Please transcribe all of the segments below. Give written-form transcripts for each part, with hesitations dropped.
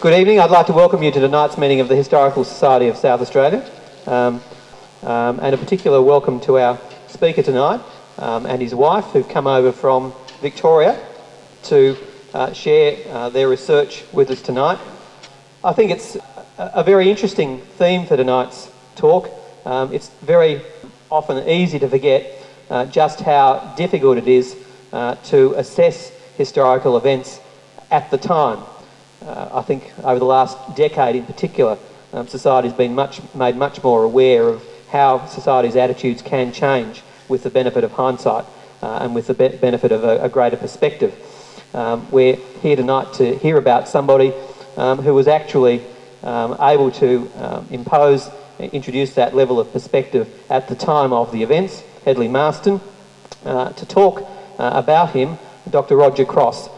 Good evening. I'd like to welcome you to tonight's meeting of the Historical Society of South Australia, and a particular welcome to our speaker tonight and his wife, who've come over from Victoria to share their research with us tonight. I think it's a very interesting theme for tonight's talk. It's very often easy to forget just how difficult it is to assess historical events at the time. I think over the last decade in particular, society's been made much more aware of how society's attitudes can change with the benefit of hindsight and with the benefit of a greater perspective. We're here tonight to hear about somebody who was actually able to introduce that level of perspective at the time of the events, Hedley Marston. To talk about him, Dr. Roger Cross,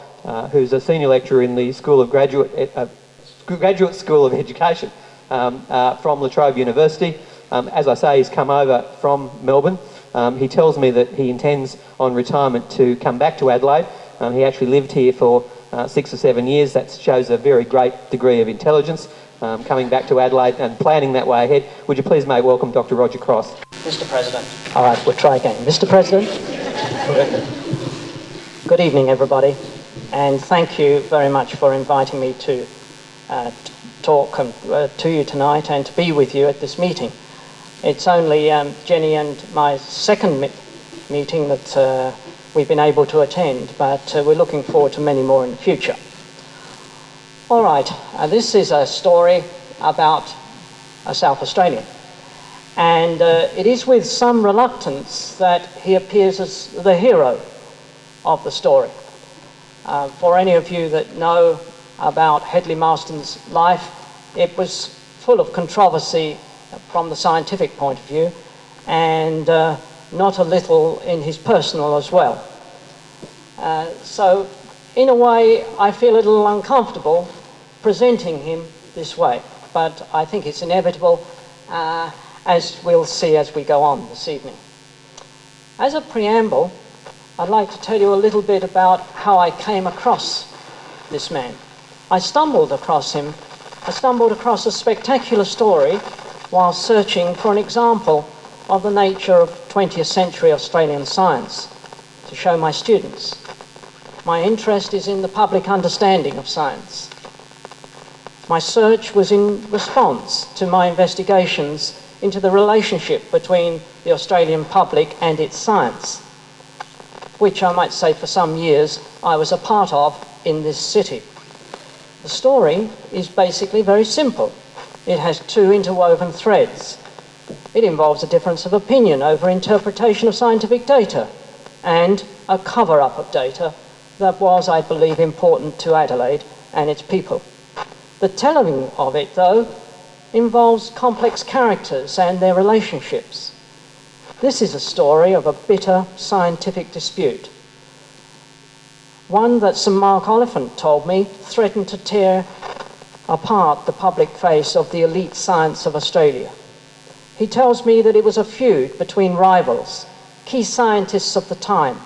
who's a senior lecturer in the Graduate School of Education from La Trobe University. As I say, he's come over from Melbourne. He tells me that he intends on retirement to come back to Adelaide. He actually lived here for 6 or 7 years. That shows a very great degree of intelligence, coming back to Adelaide and planning that way ahead. Would you please, mate, welcome Dr. Roger Cross. Mr. President. All right, we'll try again. Mr. President. Good evening, everybody. And thank you very much for inviting me to talk to you tonight and to be with you at this meeting. It's only Jenny and my second meeting that we've been able to attend, but we're looking forward to many more in the future. All right, this is a story about a South Australian. And it is with some reluctance that he appears as the hero of the story. For any of you that know about Hedley Marston's life, it was full of controversy from the scientific point of view, and not a little in his personal as well. So in a way, I feel a little uncomfortable presenting him this way, but I think it's inevitable, as we'll see as we go on this evening. As a preamble, I'd like to tell you a little bit about how I came across this man. I stumbled across a spectacular story while searching for an example of the nature of 20th century Australian science to show my students. My interest is in the public understanding of science. My search was in response to my investigations into the relationship between the Australian public and its science, which I might say for some years I was a part of in this city. The story is basically very simple. It has two interwoven threads. It involves a difference of opinion over interpretation of scientific data and a cover-up of data that was, I believe, important to Adelaide and its people. The telling of it, though, involves complex characters and their relationships. This is a story of a bitter scientific dispute, one that Sir Mark Oliphant told me threatened to tear apart the public face of the elite science of Australia. He tells me that it was a feud between rivals, key scientists of the time,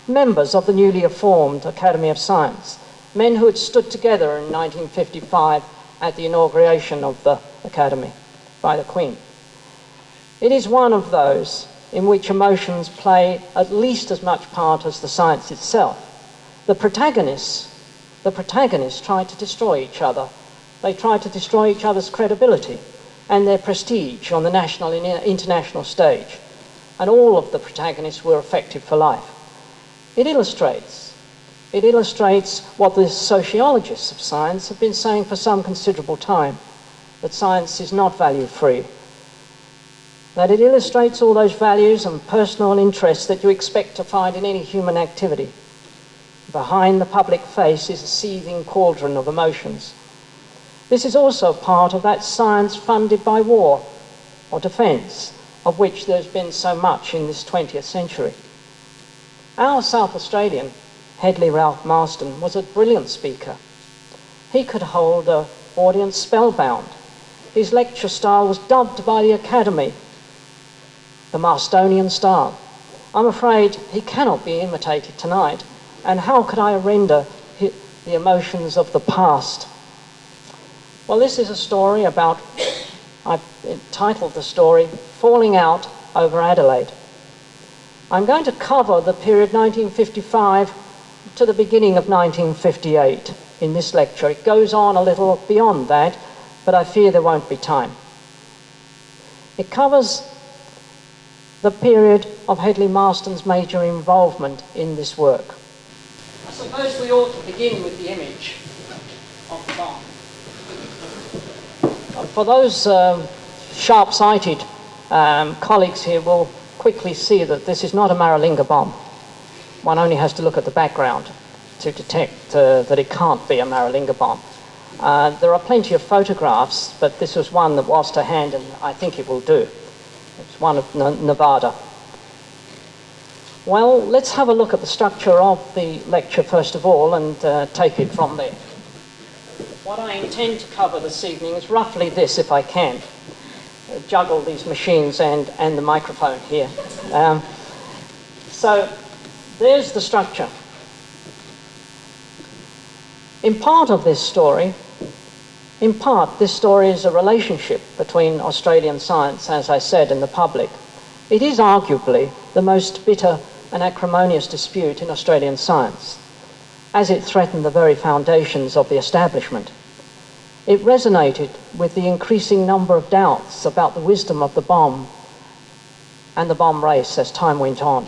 members of the newly formed Academy of Science, men who had stood together in 1955 at the inauguration of the Academy by the Queen. It is one of those in which emotions play at least as much part as the science itself. The protagonists try to destroy each other. They try to destroy each other's credibility and their prestige on the national and international stage. And all of the protagonists were affected for life. It illustrates what the sociologists of science have been saying for some considerable time, that science is not value-free, that it illustrates all those values and personal interests that you expect to find in any human activity. Behind the public face is a seething cauldron of emotions. This is also part of that science funded by war or defence, of which there's been so much in this 20th century. Our South Australian, Hedley Ralph Marston, was a brilliant speaker. He could hold an audience spellbound. His lecture style was dubbed by the Academy the Marstonian style. I'm afraid he cannot be imitated tonight, and how could I render the emotions of the past Well, this is a story about, I've entitled the story, Falling Out over Adelaide. I'm going to cover the period 1955 to the beginning of 1958 in this lecture. It goes on a little beyond that, but I fear there won't be time. It covers the period of Hedley Marston's major involvement in this work. I suppose we ought to begin with the image of the bomb. For those sharp-sighted colleagues here will quickly see that this is not a Maralinga bomb. One only has to look at the background to detect that it can't be a Maralinga bomb. There are plenty of photographs, but this was one that was to hand, and I think it will do. It's one of Nevada. Well, let's have a look at the structure of the lecture first of all and take it from there. What I intend to cover this evening is roughly this, if I can. Juggle these machines and the microphone here. So there's the structure. In part, this story is a relationship between Australian science, as I said, and the public. It is arguably the most bitter and acrimonious dispute in Australian science, as it threatened the very foundations of the establishment. It resonated with the increasing number of doubts about the wisdom of the bomb and the bomb race as time went on.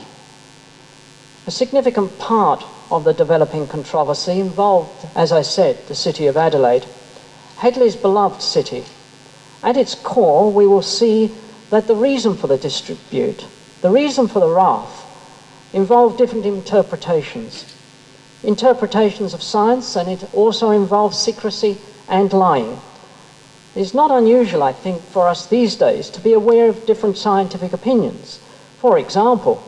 A significant part of the developing controversy involved, as I said, the city of Adelaide, Hedley's beloved city. At its core, we will see that the reason for the dispute, the reason for the wrath, involved different interpretations of science, and it also involves secrecy and lying. It is not unusual, I think, for us these days to be aware of different scientific opinions. For example,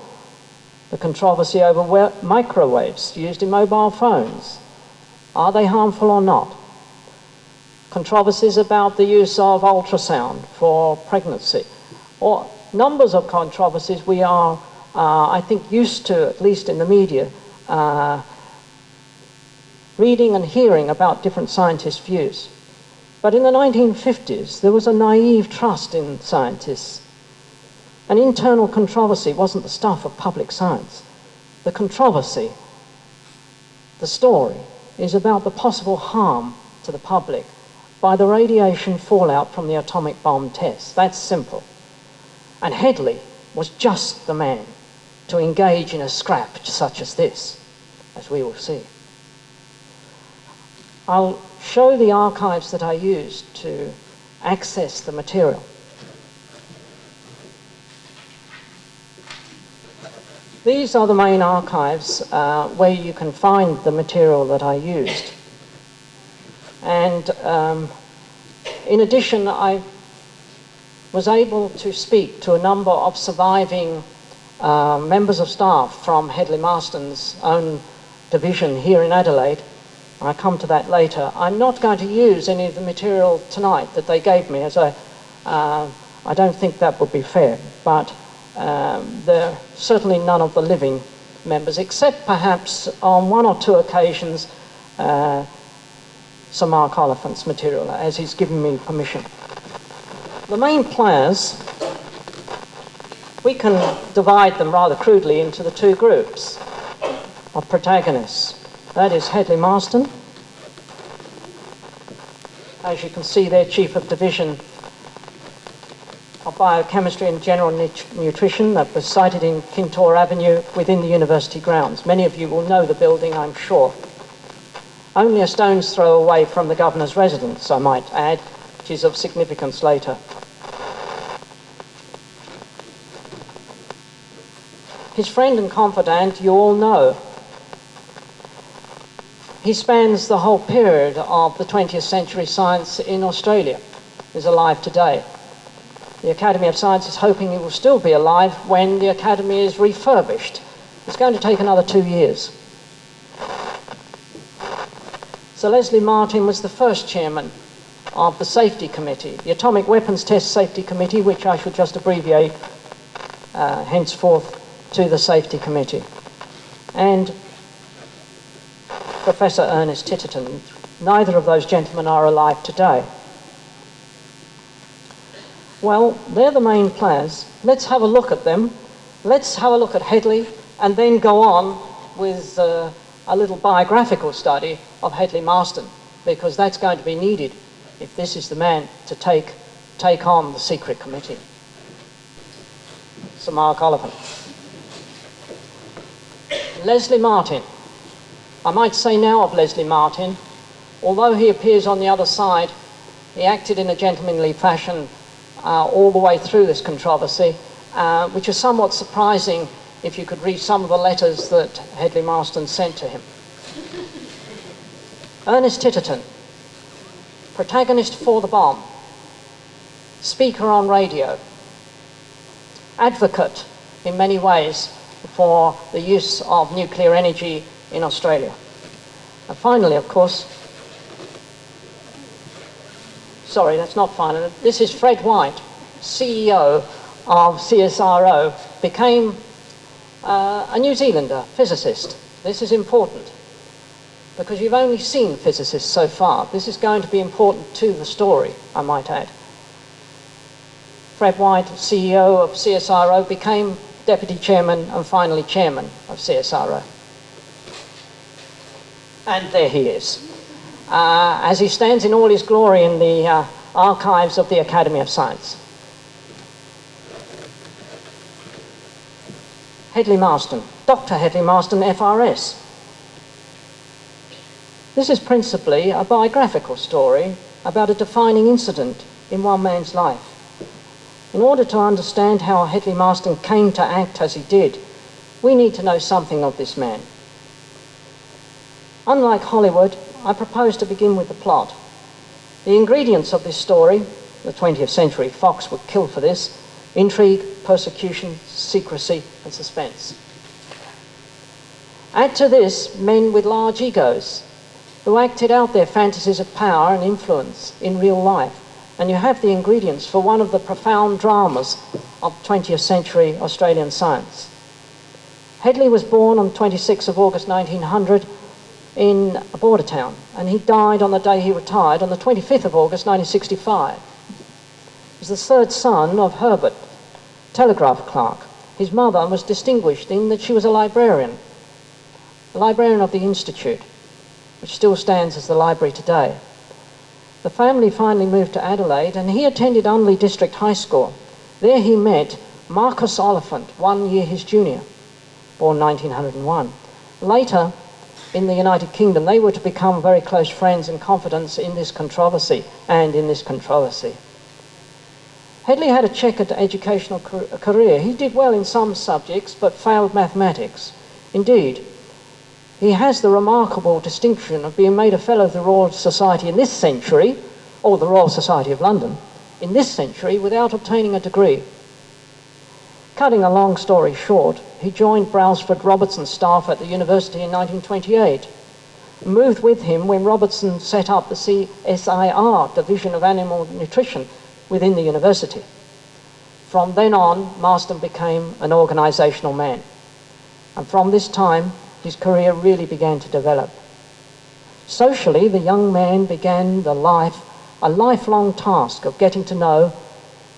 the controversy over microwaves used in mobile phones. Are they harmful or not? Controversies about the use of ultrasound for pregnancy, or numbers of controversies we are, I think, used to, at least in the media, reading and hearing about different scientists' views. But in the 1950s, there was a naive trust in scientists. An internal controversy wasn't the stuff of public science. The controversy, the story, is about the possible harm to the public by the radiation fallout from the atomic bomb tests. That's simple. And Hedley was just the man to engage in a scrap such as this, as we will see. I'll show the archives that I used to access the material. These are the main archives where you can find the material that I used. And in addition, I was able to speak to a number of surviving members of staff from Hedley Marston's own division here in Adelaide. I'll come to that later. I'm not going to use any of the material tonight that they gave me, as I don't think that would be fair, but there are certainly none of the living members, except perhaps on one or two occasions some Mark Oliphant's material, as he's given me permission. The main players, we can divide them rather crudely into the two groups of protagonists. That is Hedley Marston. As you can see there, Chief of Division of Biochemistry and General Nutrition, that was sited in Kintore Avenue within the university grounds. Many of you will know the building, I'm sure. Only a stone's throw away from the Governor's residence, I might add, which is of significance later. His friend and confidant, you all know. He spans the whole period of the 20th century science in Australia. He's alive today. The Academy of Science is hoping he will still be alive when the Academy is refurbished. It's going to take another 2 years. Sir Leslie Martin was the first chairman of the Safety Committee, the Atomic Weapons Test Safety Committee, which I should just abbreviate henceforth to the Safety Committee. And Professor Ernest Titterton. Neither of those gentlemen are alive today. Well, they're the main players. Let's have a look at them. Let's have a look at Hedley and then go on with a little biographical study of Hedley Marston, because that's going to be needed if this is the man to take on the secret committee. Sir Mark Oliphant. Leslie Martin. I might say now of Leslie Martin, although he appears on the other side, he acted in a gentlemanly fashion all the way through this controversy, which is somewhat surprising if you could read some of the letters that Hedley Marston sent to him. Ernest Titterton, protagonist for the bomb, speaker on radio, advocate in many ways for the use of nuclear energy in Australia. And finally, of course, sorry, that's not final. This is Fred White, CEO of CSIRO, became a New Zealander physicist. This is important because you've only seen physicists so far. This is going to be important to the story, I might add. Fred White, CEO of CSIRO, became deputy chairman and finally chairman of CSIRO. And there he is, as he stands in all his glory in the archives of the Academy of Science. Hedley Marston, Dr. Hedley Marston, FRS. This is principally a biographical story about a defining incident in one man's life. In order to understand how Hedley Marston came to act as he did, we need to know something of this man. Unlike Hollywood, I propose to begin with the plot. The ingredients of this story, the 20th century Fox would kill for this: intrigue, persecution, secrecy, and suspense. Add to this men with large egos who acted out their fantasies of power and influence in real life, and you have the ingredients for one of the profound dramas of 20th century Australian science. Hedley was born on 26th of August 1900 in a border town, and he died on the day he retired on the 25th of August 1965. He was the third son of Herbert, telegraph clerk. His mother was distinguished in that she was a librarian of the Institute, which still stands as the library today. The family finally moved to Adelaide, and he attended Unley District High School. There he met Marcus Oliphant, 1 year his junior, born 1901. Later, in the United Kingdom, they were to become very close friends and confidants in this controversy. Hedley had a checkered educational career. He did well in some subjects, but failed mathematics. Indeed, he has the remarkable distinction of being made a Fellow of the Royal Society in this century, or the Royal Society of London, in this century without obtaining a degree. Cutting a long story short, he joined Brailsford Robertson's staff at the university in 1928, moved with him when Robertson set up the CSIR, Division of Animal Nutrition, within the university. From then on, Marston became an organisational man, and from this time, his career really began to develop. Socially, the young man began a lifelong task of getting to know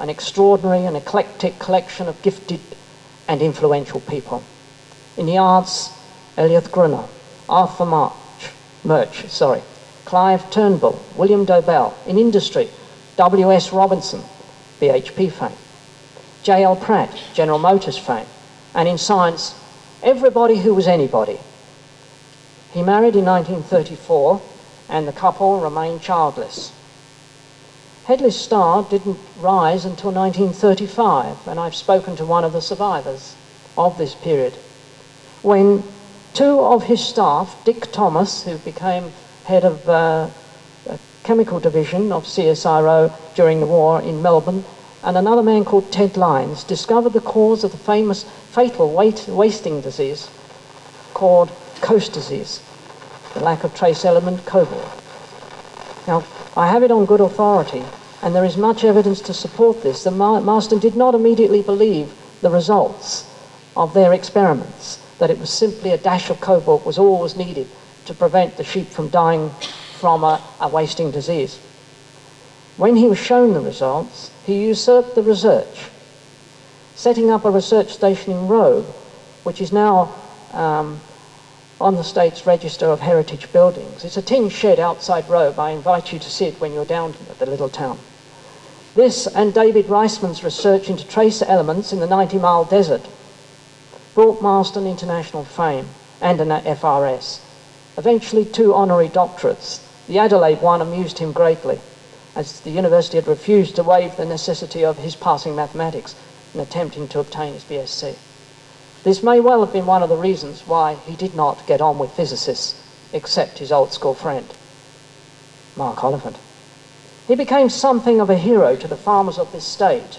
an extraordinary and eclectic collection of gifted and influential people. In the arts, Eliot Gruner, Arthur Murch, Clive Turnbull, William Dobell. In industry, W.S. Robinson, BHP fame, J.L. Pratt, General Motors fame. And in science, everybody who was anybody. He married in 1934, and the couple remained childless. Hedley's star didn't rise until 1935, and I've spoken to one of the survivors of this period, when two of his staff, Dick Thomas, who became head of a chemical division of CSIRO during the war in Melbourne, and another man called Ted Lyons, discovered the cause of the famous fatal wasting disease called coast disease, the lack of trace element cobalt. Now, I have it on good authority, and there is much evidence to support this, that Marston did not immediately believe the results of their experiments, that it was simply a dash of cobalt was all was needed to prevent the sheep from dying from a wasting disease. When he was shown the results, he usurped the research, setting up a research station in Robe, which is now on the state's register of heritage buildings. It's a tin shed outside Robe. I invite you to see it when you're down at the little town. This and David Reisman's research into trace elements in the 90-mile desert brought Marston international fame and an FRS. Eventually 2 honorary doctorates. The Adelaide one amused him greatly, as the university had refused to waive the necessity of his passing mathematics in attempting to obtain his BSc. This may well have been one of the reasons why he did not get on with physicists, except his old school friend, Mark Oliphant. He became something of a hero to the farmers of this state.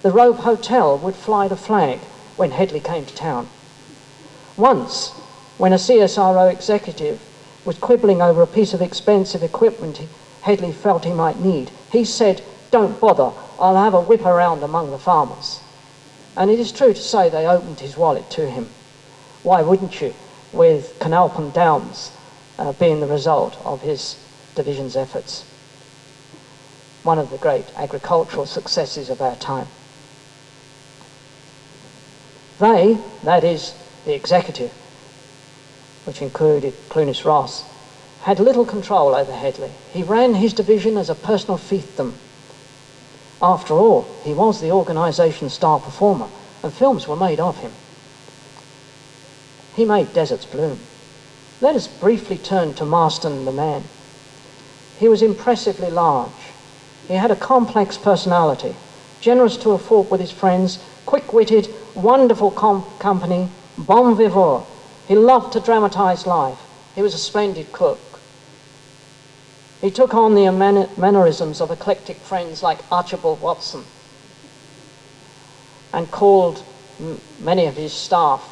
The Robe Hotel would fly the flag when Hedley came to town. Once, when a CSIRO executive was quibbling over a piece of expensive equipment Hedley felt he might need, he said, "Don't bother, I'll have a whip around among the farmers." And it is true to say they opened his wallet to him. Why wouldn't you, with Canalpan Downs being the result of his division's efforts? One of the great agricultural successes of our time. They, that is, the executive, which included Clunis Ross, had little control over Hedley. He ran his division as a personal fiefdom. After all, he was the organisation's star performer, and films were made of him. He made deserts bloom. Let us briefly turn to Marston the man. He was impressively large. He had a complex personality, generous to a fault with his friends, quick-witted, wonderful company, bon vivant. He loved to dramatise life. He was a splendid cook. He took on the mannerisms of eclectic friends like Archibald Watson and called many of his staff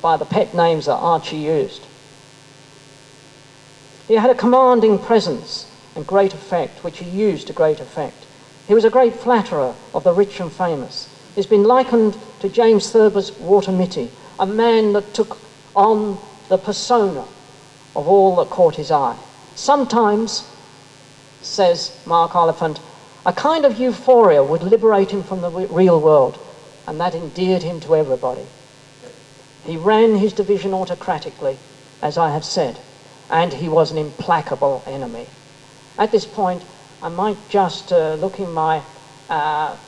by the pet names that Archie used. He had a commanding presence and great effect, which he used to great effect. He was a great flatterer of the rich and famous. He's been likened to James Thurber's Walter Mitty, a man that took on the persona of all that caught his eye. Sometimes, says Mark Oliphant, a kind of euphoria would liberate him from the real world, and that endeared him to everybody. He ran his division autocratically, as I have said, and he was an implacable enemy. At this point, I might just look in my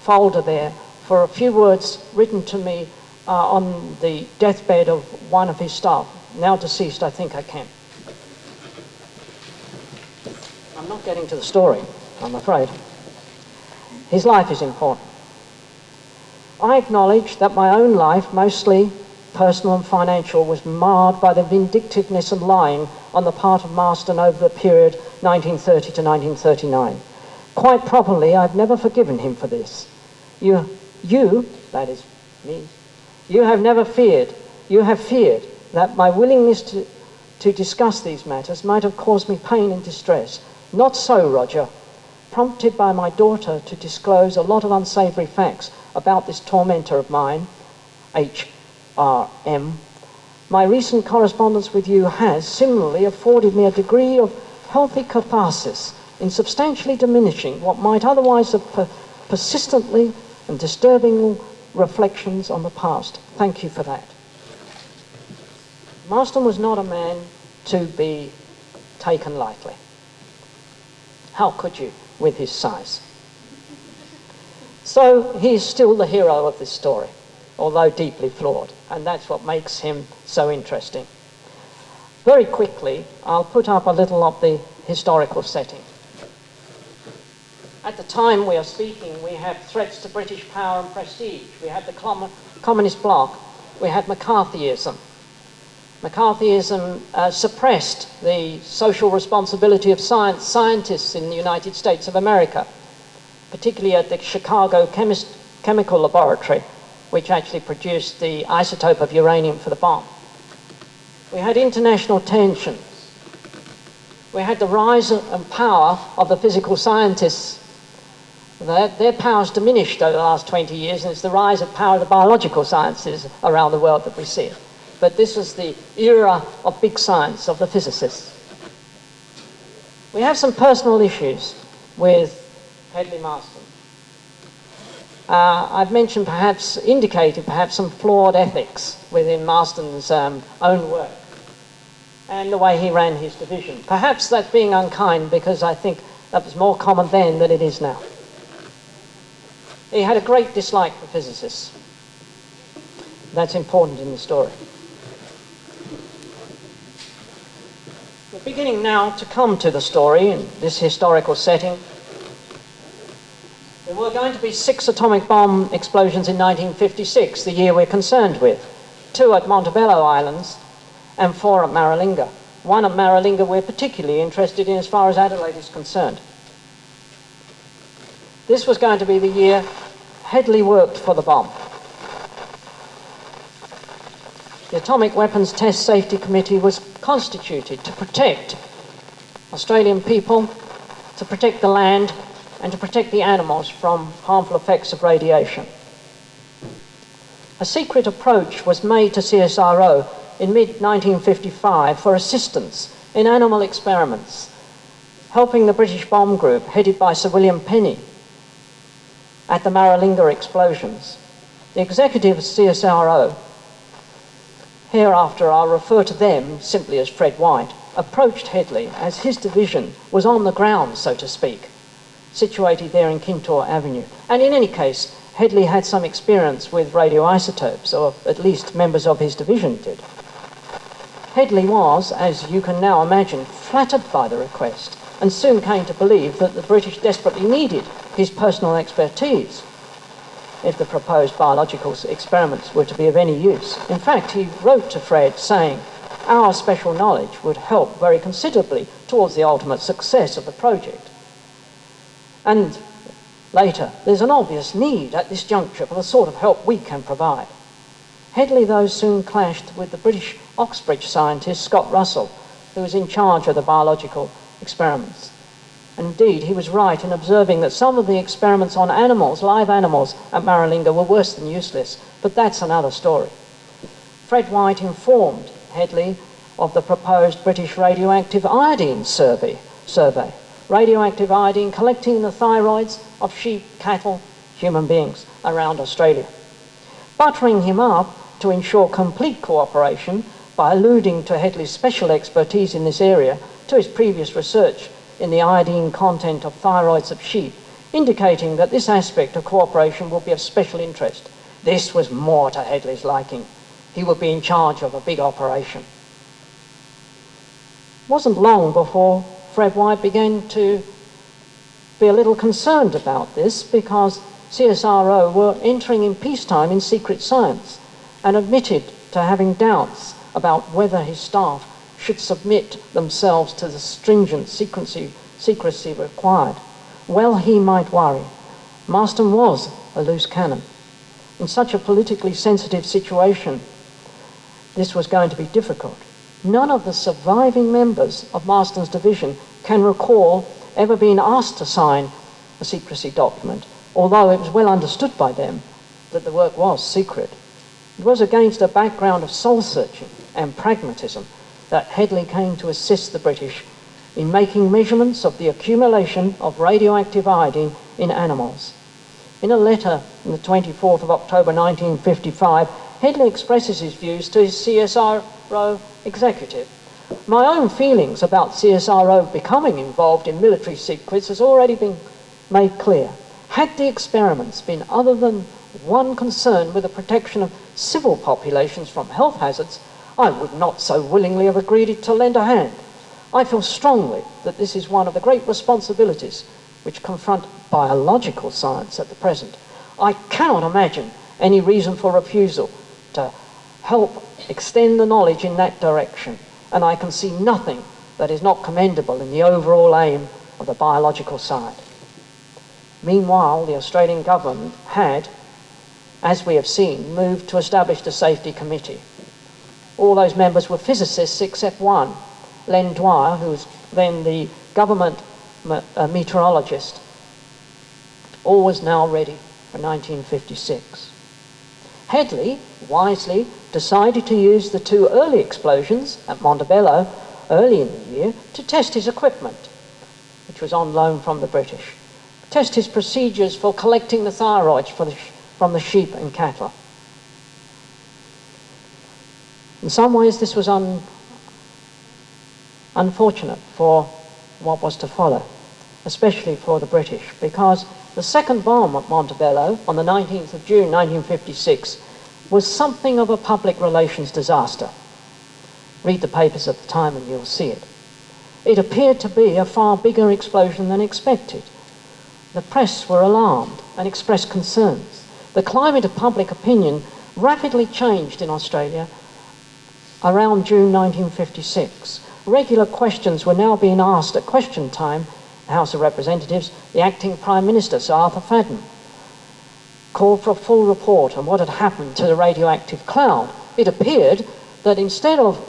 folder there for a few words written to me on the deathbed of one of his staff. Now deceased, I think I can. I'm not getting to the story, I'm afraid. His life is important. I acknowledge that my own life, mostly personal and financial, was marred by the vindictiveness and lying on the part of Marston over the period 1930 to 1939. Quite properly, I've never forgiven him for this. You, that is me, you have never feared, you have feared that my willingness to discuss these matters might have caused me pain and distress. Not so, Roger. Prompted by my daughter to disclose a lot of unsavoury facts about this tormentor of mine, H.R.M., my recent correspondence with you has similarly afforded me a degree of healthy catharsis in substantially diminishing what might otherwise have persistently and disturbing reflections on the past. Thank you for that. Marston was not a man to be taken lightly. How could you, with his size? So he's still the hero of this story, although deeply flawed, and that's what makes him so interesting. Very quickly, I'll put up a little of the historical setting. At the time we are speaking, we have threats to British power and prestige. We have the communist bloc. We have McCarthyism. McCarthyism suppressed the social responsibility of scientists in the United States of America, particularly at the Chicago Chemical Laboratory, which actually produced the isotope of uranium for the bomb. We had international tensions. We had the rise and power of the physical scientists. Their powers diminished over the last 20 years, and it's the rise of power of the biological sciences around the world that we see it. But this was the era of big science, of the physicists. We have some personal issues with Hedley Marston. I've mentioned indicated perhaps some flawed ethics within Marston's own work and the way he ran his division. Perhaps that's being unkind, because I think that was more common then than it is now. He had a great dislike for physicists. That's important in the story. We're beginning now to come to the story in this historical setting. There were going to be 6 atomic bomb explosions in 1956, the year we're concerned with. 2 at Monte Bello Islands and 4 at Maralinga. One at Maralinga we're particularly interested in as far as Adelaide is concerned. This was going to be the year Hedley worked for the bomb. The Atomic Weapons Test Safety Committee was constituted to protect Australian people, to protect the land, and to protect the animals from harmful effects of radiation. A secret approach was made to CSIRO in mid-1955 for assistance in animal experiments, helping the British bomb group headed by Sir William Penny at the Maralinga explosions. The executive of CSIRO, hereafter I'll refer to them simply as Fred White, approached Hedley as his division was on the ground, so to speak, situated there in Kintore Avenue. And in any case, Hedley had some experience with radioisotopes, or at least members of his division did. Hedley was, as you can now imagine, flattered by the request, and soon came to believe that the British desperately needed his personal expertise if the proposed biological experiments were to be of any use. In fact, he wrote to Fred saying, "Our special knowledge would help very considerably towards the ultimate success of the project." And later, "There's an obvious need at this juncture for the sort of help we can provide." Hedley, though, soon clashed with the British Oxbridge scientist Scott Russell, who was in charge of the biological experiments. And indeed, he was right in observing that some of the experiments on animals, live animals, at Maralinga were worse than useless, but that's another story. Fred White informed Hedley of the proposed British radioactive iodine survey. Radioactive iodine collecting in the thyroids of sheep, cattle, human beings around Australia. Buttering him up to ensure complete cooperation by alluding to Hedley's special expertise in this area, to his previous research in the iodine content of thyroids of sheep, indicating that this aspect of cooperation would be of special interest. This was more to Hedley's liking. He would be in charge of a big operation. It wasn't long before Fred White began to be a little concerned about this, because CSIRO were entering in peacetime in secret science, and admitted to having doubts about whether his staff should submit themselves to the stringent secrecy required. Well, he might worry. Marston was a loose cannon. In such a politically sensitive situation, this was going to be difficult. None of the surviving members of Marston's division can recall ever being asked to sign a secrecy document, although it was well understood by them that the work was secret. It was against a background of soul-searching and pragmatism that Hedley came to assist the British in making measurements of the accumulation of radioactive iodine in animals. In a letter on the 24th of October 1955, Hedley expresses his views to his CSIRO executive. "My own feelings about CSIRO becoming involved in military secrets has already been made clear. Had the experiments been other than one concerned with the protection of civil populations from health hazards, I would not so willingly have agreed to lend a hand. I feel strongly that this is one of the great responsibilities which confront biological science at the present. I cannot imagine any reason for refusal to help extend the knowledge in that direction, and I can see nothing that is not commendable in the overall aim of the biological side." Meanwhile, the Australian government had, as we have seen, moved to establish the safety committee. All those members were physicists except one, Len Dwyer, who was then the government meteorologist. All was now ready for 1956. Hedley wisely decided to use the 2 early explosions at Monte Bello early in the year to test his equipment, which was on loan from the British. test his procedures for collecting the thyroids from the sheep and cattle. In some ways, this was unfortunate for what was to follow, especially for the British, because the second bomb at Monte Bello on the 19th of June 1956 was something of a public relations disaster. Read the papers at the time and you'll see it. It appeared to be a far bigger explosion than expected. The press were alarmed and expressed concerns. The climate of public opinion rapidly changed in Australia around June 1956. Regular questions were now being asked at question time. The House of Representatives, the acting Prime Minister, Sir Arthur Fadden, called for a full report on what had happened to the radioactive cloud. It appeared that instead of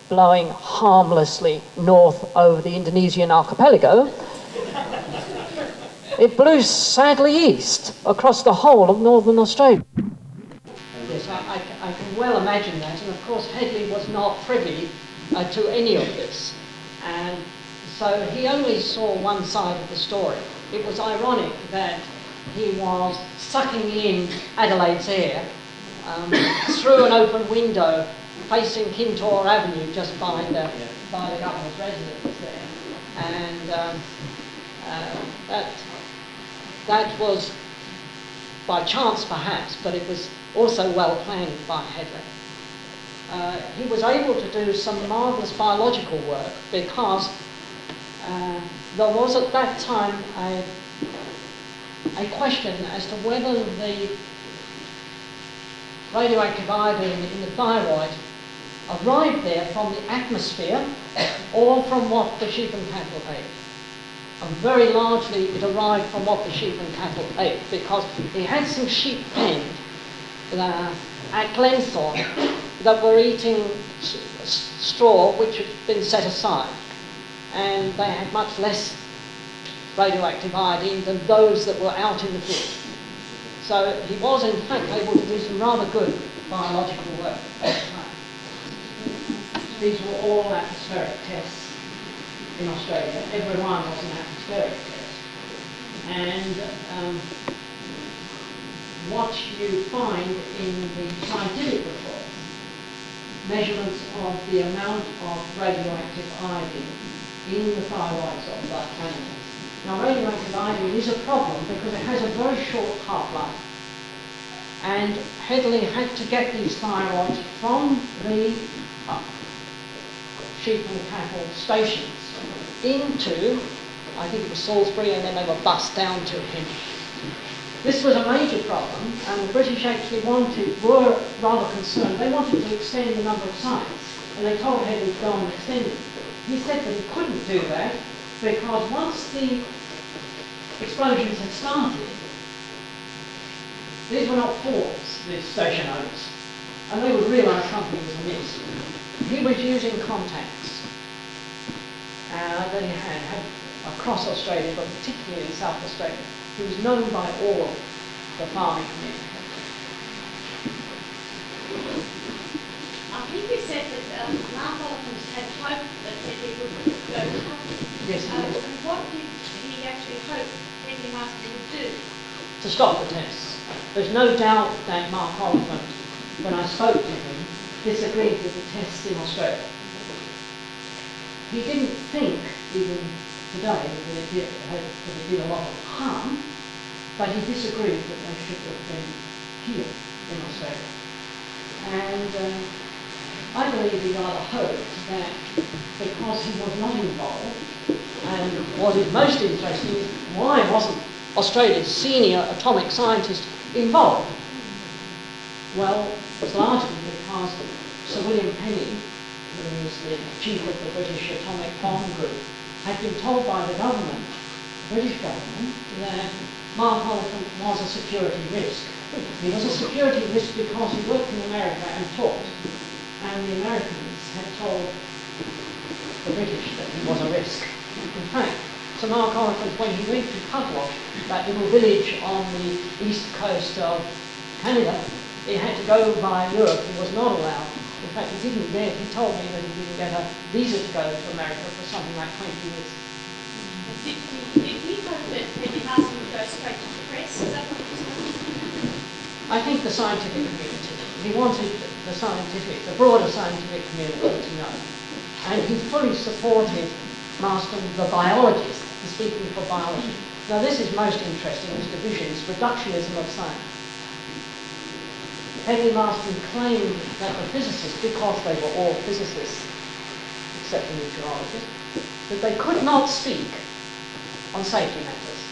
blowing harmlessly north over the Indonesian archipelago, it blew sadly east across the whole of northern Australia. Yes, I can well imagine that, and of course Hedley was not privy to any of this, and so he only saw one side of the story. It was ironic that he was sucking in Adelaide's air through an open window facing Kintore Avenue, just by the governor's residence there, and that was by chance perhaps, but it was also well planned by Hedley. He was able to do some marvellous biological work because there was at that time a question as to whether the radioactive iodine in the thyroid arrived there from the atmosphere or from what the sheep and cattle ate. And very largely it arrived from what the sheep and cattle ate, because he had some sheep penned at Glenthorne that were eating straw which had been set aside, and they had much less radioactive iodine than those that were out in the field. So he was in fact able to do some rather good biological work at the time. These were all atmospheric tests in Australia. Every one was an atmospheric test. And what you find in the scientific report, measurements of the amount of radioactive iodine in the thyroids of the charlatans. Now, radioactive iodine is a problem because it has a very short half-life. And Hedley had to get these thyroids from the sheep and cattle stations into, I think it was Salisbury, and then they were bussed down to him. This was a major problem, and the British actually were rather concerned. They wanted to extend the number of sites, and they told Hedley to go and extend it. He said that he couldn't do that because once the explosions had started, these were not fools, these station owners, and they would realise something was amiss. He was using contacts that he had across Australia, but particularly in South Australia. He was known by all the farming community. I think you said that Maralinga had hoped that Hedley would go tough. Yes, he did. And what did he actually hope Hedley Marston would do? To stop the tests. There's no doubt that Mark Oliphant, when I spoke to him, disagreed with the tests in Australia. He didn't think, even today, that it did a lot of harm, but he disagreed that they should have been here in Australia. And I believe he rather hoped that because he was not involved, and what is most interesting is why wasn't Australia's senior atomic scientist involved? Well, it was largely because Sir William Penny, who is the chief of the British Atomic Bomb Group, had been told by the government, the British government, that Mark Oliphant was a security risk. He was a security risk because he worked in America and taught, and the Americans had told the British that he was a risk. In fact, Sir Mark Oliphant, when he went to Pavlov, that little village on the east coast of Canada, he had to go by Europe. He was not allowed. In fact, he didn't get, he told me that he didn't get a visa to go to America for something like 20 years. Did he hope that Hedley Marston I think the scientific community. He wanted the broader scientific community to know. And he fully supported Marston, the biologist, speaking for biology. Now this is most interesting, this division, is reductionism of science. Hedley Marston claimed that the physicists, because they were all physicists, except the meteorologists, that they could not speak on safety matters.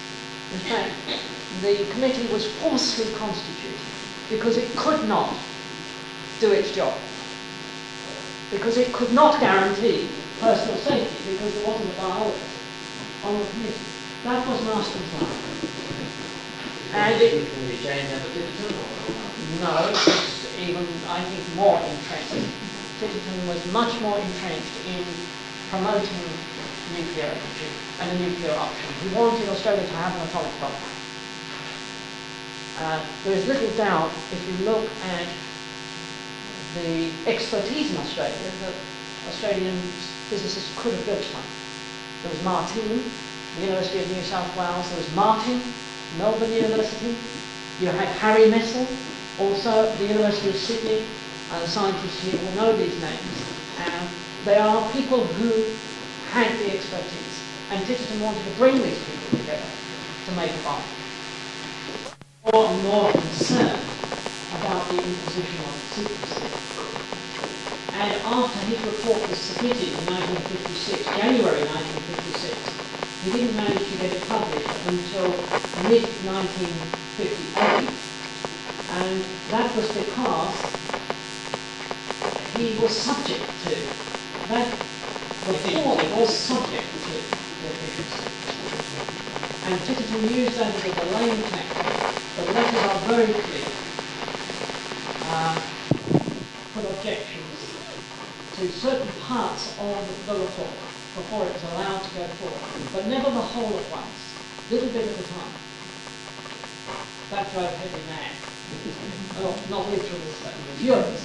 In fact, the committee was falsely constituted because it could not do its job. Because it could not guarantee personal safety because there wasn't a biologist on the committee. That was Marston's line. And it... No, it's even, I think, more entrenched. Pitjantjatjara was much more entrenched in promoting nuclear energy and a nuclear option. He wanted Australia to have an atomic bomb. There is little doubt, if you look at the expertise in Australia, that Australian physicists could have built one. There was Martin, the University of New South Wales. There was Martin, Melbourne University. You had Harry Messel, also the University of Sydney. The scientists here will know these names. They are people who had the expertise. And Pitjantjatjara wanted to bring these people together to make a bomb. More and more concerned about the imposition of secrecy. And after his report was submitted in 1956, January 1956, he didn't manage to get it published until mid-1958. And that was because he was subject to, that report was subject to the efficiency. And Pitjantjatjara used that as a delaying tactic. The letters are very clear. Put objections to certain parts of the report before it was allowed to go forward, but never the whole at once, little bit at a time. That drove Hedley mad. Well, not literally, but furious.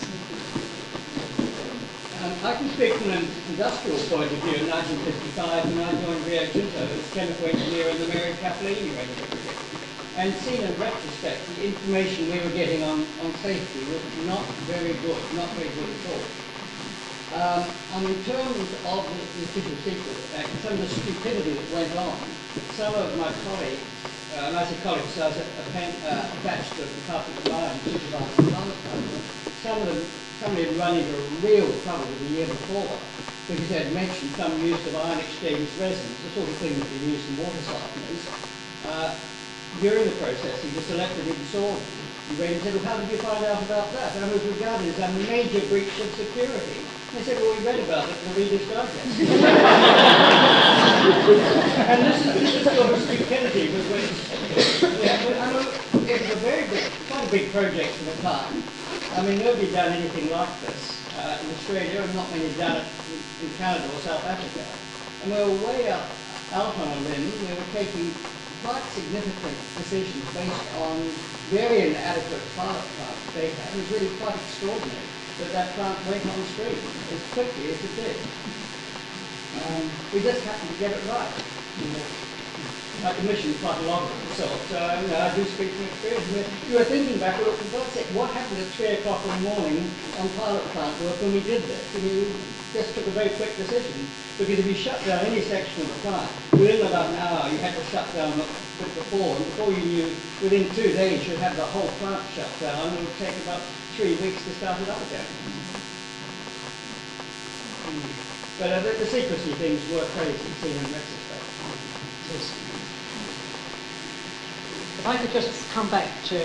I can speak from an industrial point of view. In 1955, when I joined Rio Tinto as chemical engineer in the Mary Kathleen reactor. And seen in retrospect, the information we were getting on safety was not very good at all. And in terms of the official secret act, some of the stupidity that went on, some of my colleagues, and I say colleagues, so I was attached to the Department of Mine, supervising the Climate Department, some of them had run into real trouble the year before because they had mentioned some use of ion exchange resins, the sort of thing that you use in water softeners. During the process, he just elected absorbed. He went and said, well, how did you find out about that? And it was regarded as a major breach of security. And they said, well, we read about it in the Reader's Digest. And this is sort of stupidity. It was a very big, quite a big project for the time. I mean, nobody had done anything like this in Australia, and not many had done it in Canada or South Africa. And we were way out on a limb. We were taking quite significant decisions based on very inadequate pilot plant data. It was really quite extraordinary that plant went on stream as quickly as it did. We just happened to get it right. I commissioned quite a lot of it, so I do speak from experience. You were thinking back, well, for God's sake, what happened at 3 o'clock in the morning on pilot plant work when we did this? And you just took a very quick decision. Because if you shut down any section of the plant, within about an hour you had to shut down the bit before, and before you knew, within 2 days you'd have the whole plant shut down, and it would take about 3 weeks to start it up again. But the secrecy things were crazy, seen in retrospect. If I could just come back to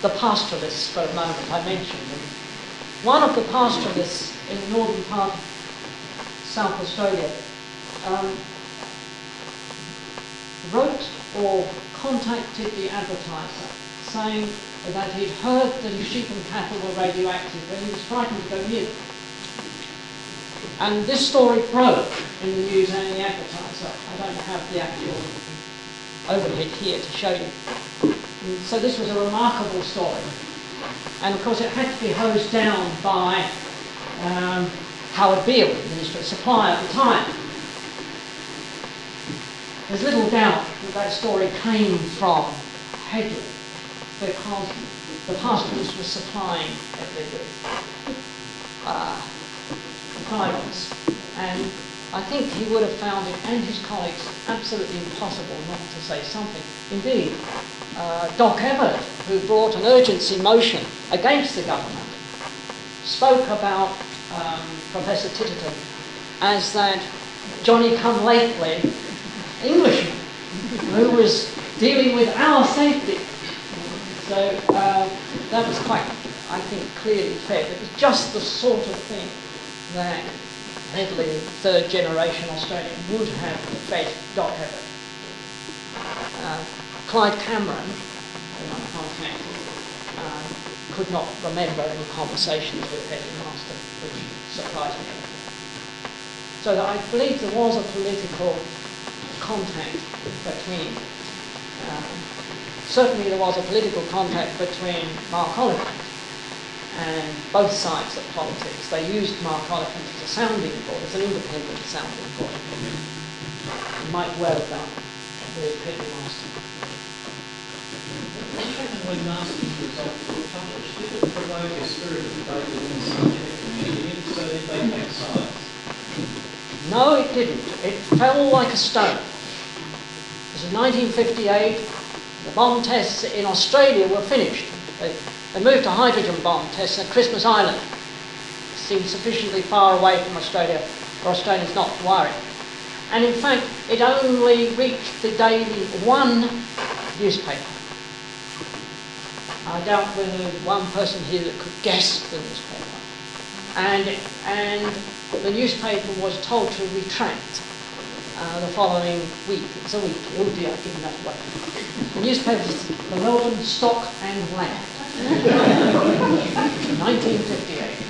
the pastoralists for a moment, I mentioned them. One of the pastoralists in the northern part of South Australia wrote or contacted the advertiser saying that he'd heard that his sheep and cattle were radioactive and he was frightened to go near them. And this story broke in the news and the advertiser. I don't have the actual overhead here to show you. So this was a remarkable story. And of course it had to be hosed down by Howard Beale, the Minister of Supply at the time. There's little doubt that that story came from Hedley, because the pastoralist was supplying Hedley with guidance. And I think he would have found it, and his colleagues, absolutely impossible not to say something. Indeed, Doc Everett, who brought an urgency motion against the government, spoke about Professor Titterton as that Johnny-come-lately Englishman who was dealing with our safety. So that was quite, I think, clearly fed. It was just the sort of thing that Hedley, third generation Australian, would have fed Doc Everett. Clyde Cameron, whom I contacted, could not remember any conversations with Hedley Marston, which surprised me. So that I believe there was a political contact between, certainly there was a political contact between Mark Oliphant and both sides of politics. They used Mark Oliphant as a sounding board, as an independent sounding board. It might well have done with Hedley Marston. When Marston's results were published, did it provoke a spirit of debate within the scientific community, so did they take sides? No, it didn't. It fell like a stone. It was in 1958. The bomb tests in Australia were finished. They moved to hydrogen bomb tests at Christmas Island. It seemed sufficiently far away from Australia for Australians not to worry. And in fact, it only reached the daily one newspaper. I doubt whether there's one person here that could guess the newspaper. And the newspaper was told to retract the following week. It's a week. Oh dear, I've given that away. The newspaper is the Melbourne Stock and Land. 1958.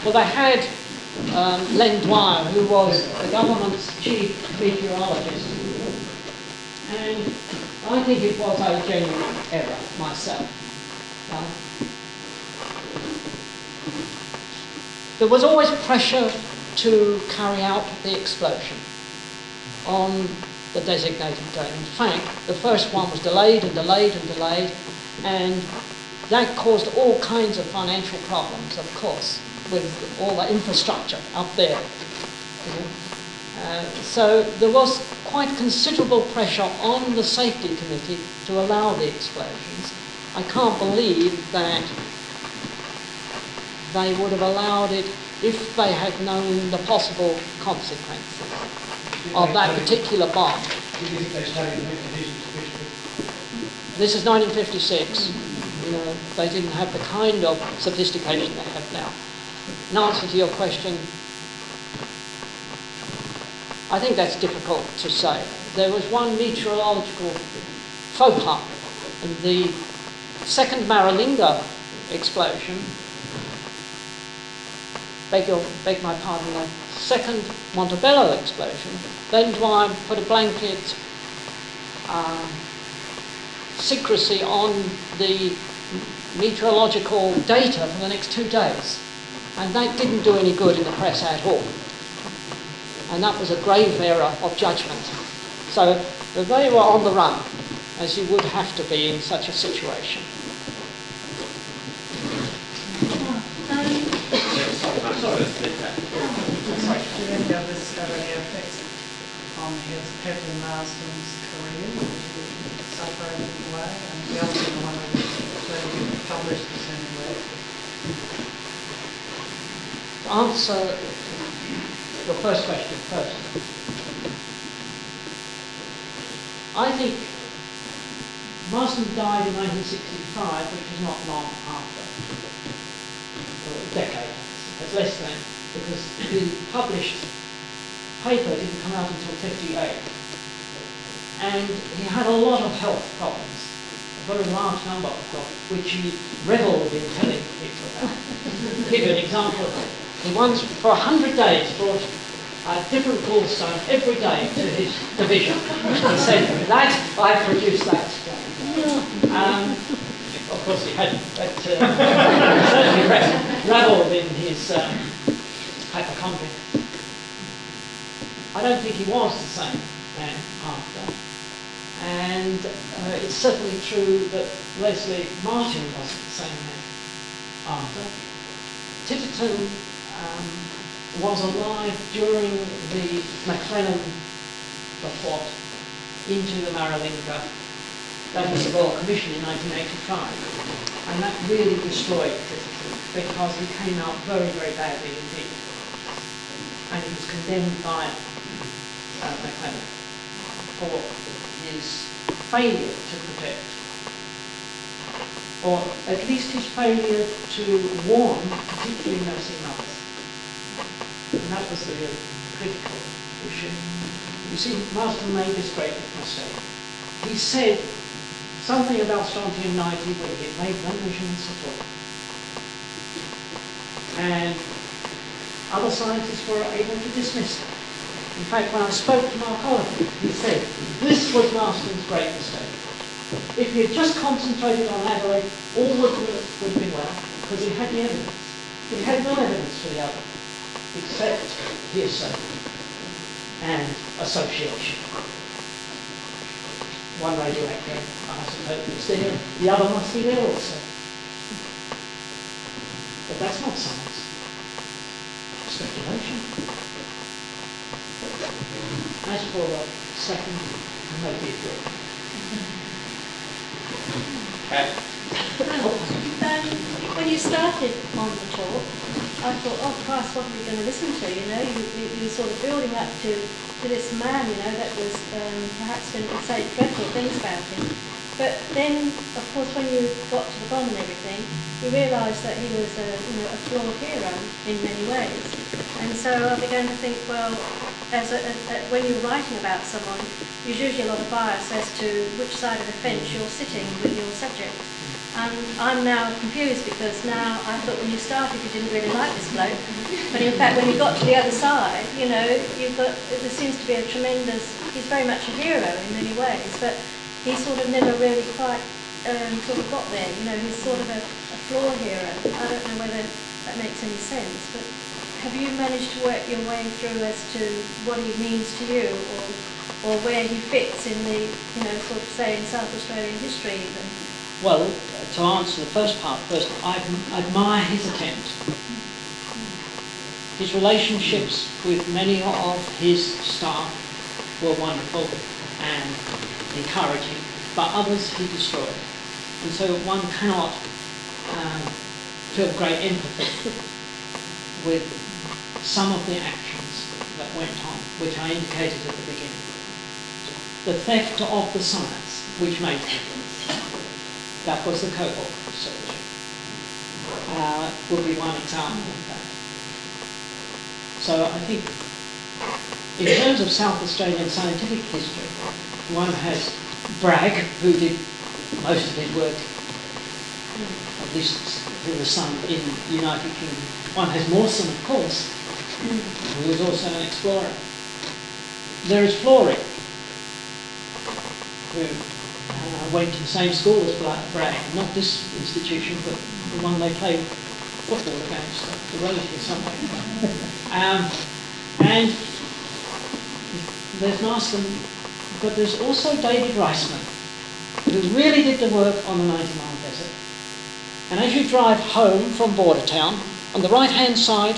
Well, they had Len Dwyer, who was the government's chief meteorologist, and I think it was a genuine error myself. There was always pressure to carry out the explosion on the designated day. In fact, the first one was delayed and delayed and delayed, and that caused all kinds of financial problems, of course, with all the infrastructure up there. So there was quite considerable pressure on the safety committee to allow the explosions. I can't believe that they would have allowed it if they had known the possible consequences of that particular bomb. This is 1956. You know, they didn't have the kind of sophistication they have now. In answer to your question, I think that's difficult to say. There was one meteorological faux pas in the second Maralinga explosion. Beg my pardon, the second Monte Bello explosion. Then Dwyer put a blanket secrecy on the meteorological data for the next 2 days. And that didn't do any good in the press at all. And that was a grave error of judgment. So they were on the run, as you would have to be in such a situation. Any others have any effects on Hedley Marston's career? Suffer in any way? And the other thing I wanted to publish this anyway. To answer your first question first, I think Marston died in 1965, which is not long after, or a decade. It's less than, because the published paper didn't come out until 58. And he had a lot of health problems, a very large number of them, which he revelled in telling people about. I'll give you an example. He once, for 100 days, brought a different gallstone every day to his division. He said, that, I produced that. Of course, he hadn't, but certainly revelled in his hypochondria. I don't think he was the same man after. And it's certainly true that Leslie Martin wasn't the same man after. Titterton was alive during the McLennan report into the Maralinga. That was the Royal Commission in 1985. And that really destroyed Titterton because he came out very, very badly indeed. And he was condemned by McLennan for his failure to protect, or at least his failure to warn, particularly nursing mothers. And that was the real critical issue. You see, Marston made this great mistake. He said something about strontium-90 where he made no measurements at all. And other scientists were able to dismiss it. In fact, when I spoke to Mark Oliver, he said, this was Marston's great mistake. If he had just concentrated on Adelaide, all would have been well, because he had the evidence. He had no evidence for the other, except hearsay and association. One radioactive isotope is there, the other must be there also. But that's not science. Speculation. As for the second, maybe it will. When you started on the talk, I thought, oh Christ, what are we going to listen to? You know, you were sort of building up to this man, you know, that was perhaps going to say dreadful things about him. But then, of course, when you got to the bomb and everything, you realised that he was a flawed hero in many ways. And so I began to think, well, when you're writing about someone, there's usually a lot of bias as to which side of the fence you're sitting with your subject. And I'm now confused because now I thought when you started you didn't really like this bloke, but in fact when you got to the other side, you know, there seems to be a tremendous, he's very much a hero in many ways, but he sort of never really quite sort of got there, you know, he's sort of a flawed hero. I don't know whether that makes any sense, but have you managed to work your way through as to what he means to you, or where he fits in the, you know, sort of say in South Australian history even? Well, to answer the first part first, I admire his attempt. His relationships with many of his staff were wonderful and encouraging, but others he destroyed. And so one cannot feel great empathy with some of the actions that went on, which I indicated at the beginning. The theft of the science, which made difference. That was the cohort research. Would be one example of that. So I think, in terms of South Australian scientific history, one has Bragg, who did most of his work, at least through the sun, in the United Kingdom. One has Mawson, of course, who was also an explorer. There is Florey, who went to the same school as Bragg, not this institution, but the one they played football against, the relative somewhere. And there's Marston, but there's also David Reisman, who really did the work on the 90-mile desert. And as you drive home from Bordertown, on the right-hand side,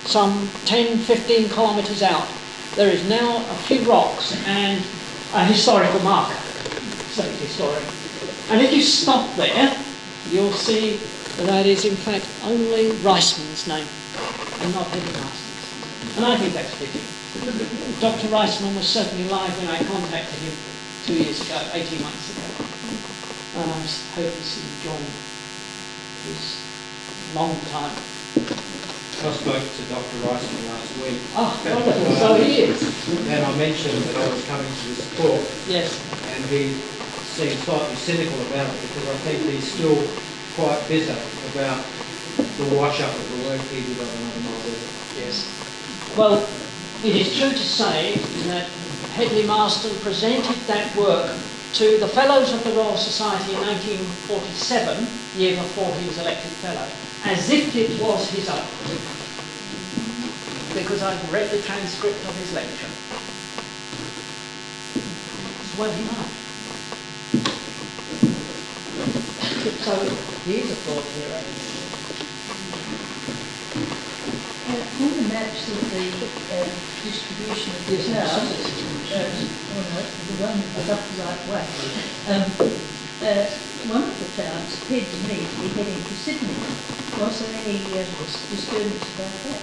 some 10, 15 kilometres out, there is now a few rocks and a historical marker. State historian. And if you stop there, you'll see that is in fact only Reisman's name and not Hedley Marston's. And I think that's fitting. Dr. Reisman was certainly alive when I contacted him 2 years ago, 18 months ago. And I hope to see him join his long time. I spoke to Dr. Reisman last week. Oh, wonderful. So he is. And I mentioned that I was coming to this talk. Yes. And he seemed slightly cynical about it because I think he's still quite bitter about the wash-up of the work he did on the 90 mile desert. Yes. Well, It is true to say that Hedley Marston presented that work to the Fellows of the Royal Society in 1947, the year before he was elected Fellow, as if it was his own. Because I've read the transcript of his lecture. It's well he might. So he is a thought hero. On the maps of the distribution of the cloud, the one above the right way, one of the clouds appeared to me to be heading to Sydney. Was there any disturbance about that?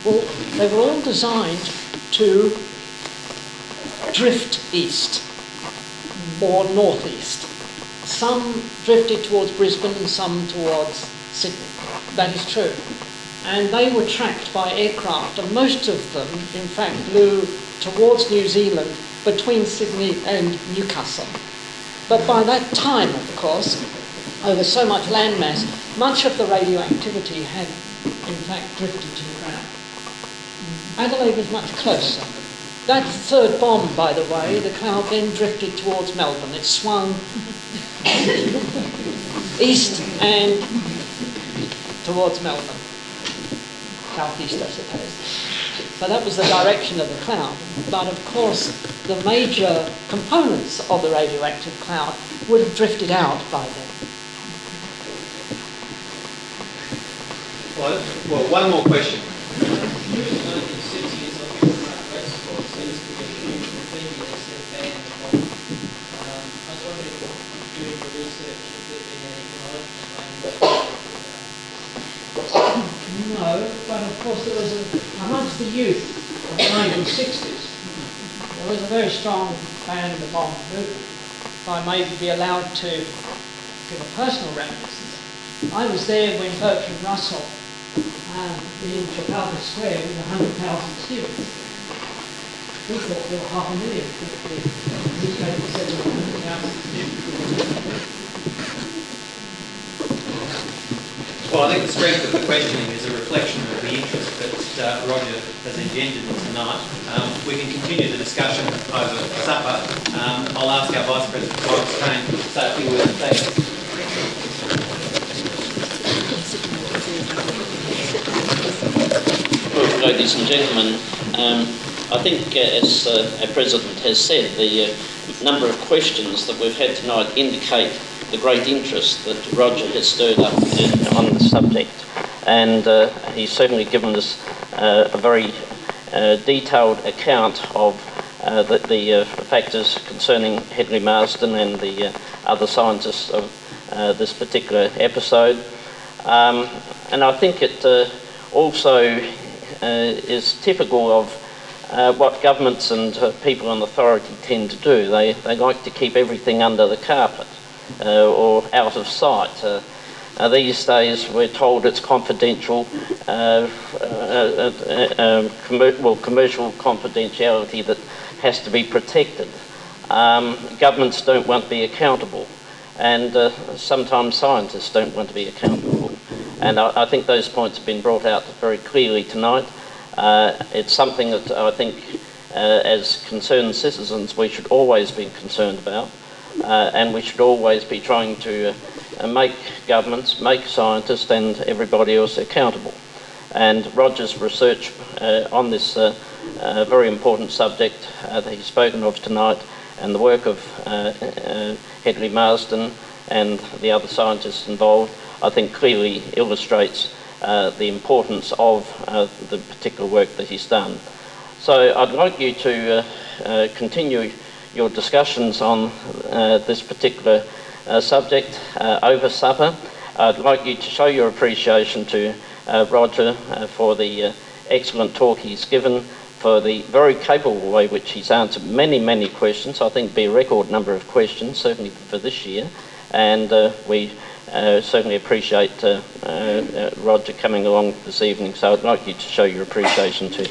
Well, they were all designed to drift east or northeast. Some drifted towards Brisbane and some towards Sydney. That is true. And they were tracked by aircraft, and most of them, in fact, flew towards New Zealand between Sydney and Newcastle. But by that time, of course, over so much landmass, much of the radioactivity had, in fact, drifted to the ground. Adelaide was much closer. That third bomb, by the way, the cloud then drifted towards Melbourne. It swung east and towards Melbourne. Southeast, I suppose. But that was the direction of the cloud. But of course, the major components of the radioactive cloud would have drifted out by then. Well, one more question. No, but of course there was amongst the youth of the 1960s, there was a very strong fan of the bomb movement. If I may be allowed to give a personal reminiscence, I was there when Bertrand Russell in Trafalgar Square with 100,000 students. We thought there were 500,000, but the newspaper said there were 100,000 students. Well, I think the strength of the questioning is a reflection of the interest that Roger has engendered tonight. We can continue the discussion over supper. I'll ask our Vice President, Lawrence Kane, to say a few words. Thanks. Well, ladies and gentlemen, I think, as our President has said, the number of questions that we've had tonight indicate the great interest that Roger has stirred up on the subject, and he's certainly given us a very detailed account of the factors concerning Hedley Marston and the other scientists of this particular episode. And I think it also is typical of what governments and people in authority tend to do. They like to keep everything under the carpet. Or out of sight. These days we're told it's confidential, commercial confidentiality that has to be protected. Governments don't want to be accountable, and sometimes scientists don't want to be accountable. And I think those points have been brought out very clearly tonight. It's something that I think, as concerned citizens, we should always be concerned about. And we should always be trying to make governments, make scientists and everybody else accountable. And Roger's research on this very important subject that he's spoken of tonight, and the work of Hedley Marston and the other scientists involved, I think clearly illustrates the importance of the particular work that he's done. So I'd like you to continue your discussions on this particular subject over supper. I'd like you to show your appreciation to Roger for the excellent talk he's given, for the very capable way which he's answered many, many questions. I think it'll be a record number of questions, certainly for this year. And we certainly appreciate Roger coming along this evening. So I'd like you to show your appreciation to